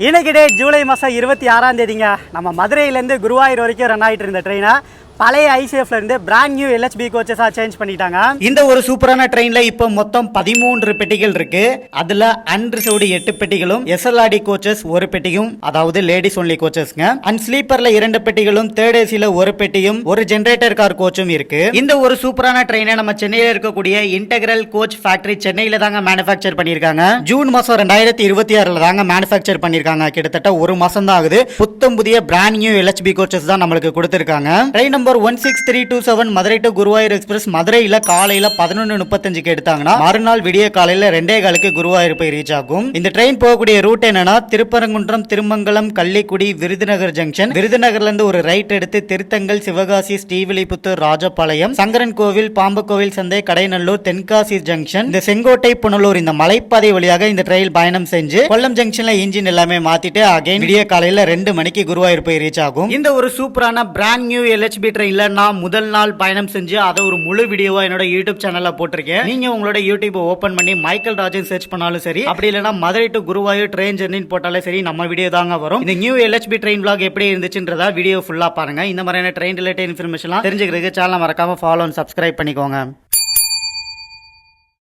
இன்னைக்கு டே ஜூலை மாதம் 26ஆம் தேதிங்க. நம்ம மதுரையிலேருந்து குருவாயூர் வரைக்கும் ரன் ஆகிட்டு இருந்த ட்ரெயினை பழைய ஐசிஎஃப்ல இருந்து பிராண்ட் நியூ எல்ஹெச்பி கோச்சஸா சேஞ்ச் பண்ணிட்டாங்க. இந்த ஒரு சூப்பரான ட்ரெயின்ல இப்போ மொத்தம் 13 பெட்டிகள் இருக்கு. அதுல அன்ரிசர்வ்டு 8 பெட்டிகளும், எஸ்எல்ஆர்டி கோச்சஸ் ஒரு பெட்டியும், அதாவது லேடிஸ் ஒன்லி கோச்சஸ்ங்க. அண்ட் ஸ்லீப்பர்ல 2 பெட்டிகளும், தேர்ட் ஏசில ஒரு பெட்டியும், ஒரு ஜெனரேட்டர் கார் கோச்சும் இருக்கு. இந்த ஒரு சூப்பரான ட்ரெயினை நம்ம சென்னையில இருக்கக்கூடிய இன்டெகிரல் கோச் ஃபேக்டரி சென்னையில தாங்க மேனுஃபேக்சர் பண்ணிருக்காங்க. ஜூன் மாசம் 2026ல தாங்க மேனுஃபேக்சர் பண்ணிருக்காங்க. கிட்டத்தட்ட ஒரு மாசம் தான் ஆகுது. புத்தம் புதிய பிராண்ட் நியூ எல்ஹெச்பி கோச்சஸ் தான் நம்மளுக்கு கொடுத்திருக்காங்க. Train number 16327 Madurai to Guruvayur express மதுரையில காலையில 11:35க்கு எடுத்தாங்கன்னா மறுநாள் விடிய காலையில 2:15க்கு குருவாயூர் போய் ரீச் ஆகும். இந்த ட்ரெயின் போகக்கூடிய ரூட் என்னன்னா திருப்பரங்குன்றம், திருமங்கலம், கள்ளிக்குடி, விருதுநகர் ஜங்ஷன். விருதுநகர்ல இருந்து ஒரு ரைட் எடுத்து திருத்தங்கல், சிவகாசி, ஸ்ரீவில்லிபுத்தூர், ராஜபாளையம், சங்கரன் கோவில், பாம்பு கோவில் சந்தை, கடைநல்லூர், தென்காசி ஜங்ஷன், இந்த செங்கோட்டை, புனலூர் இந்த மலைப்பாதை வழியாக இந்த ரயில் பயணம் செஞ்சு கொல்லம் ஜங்ஷன்ல இன்ஜின் எல்லாமே மாத்திட்டு அகைன் விடிய காலையில 2 மணிக்கு குருவாயூர் போய் ரீச் ஆகும். இந்த ஒரு சூப்பரான பிராண்ட் நியூ எல்ஹெச்பி ட்ரெயின்ல நான் முதல் நாள் பயணம் செஞ்சு அதை ஒரு முழு வீடியோவா என்னோட யூடியூப் சேனல்ல போட்டிருக்கேன். நீங்க உங்களோட யூடியூப் ஓபன் பண்ணி மைக்கேல் ராஜன் சர்ச் பண்ணாலும் சரி, அப்படி இல்லைன்னா Madurai to Guruvayur train journey போட்டாலே சரி, நம்ம வீடியோ தாங்க வரும். இந்த நியூ எல்ஹெச்பி ட்ரெயின் vlog எப்படி இருந்துச்சுன்றதா வீடியோ ஃபுல்லா பாருங்க. இந்த மாதிரியான ட்ரெயின் ரிலேட்டட் இன்ஃபர்மேஷன் தெரிஞ்சுக்கிறதுக்கு சேனலை மறக்காம ஃபாலோ அண்ட் சப்ஸ்கிரைப் பண்ணிக்கோங்க.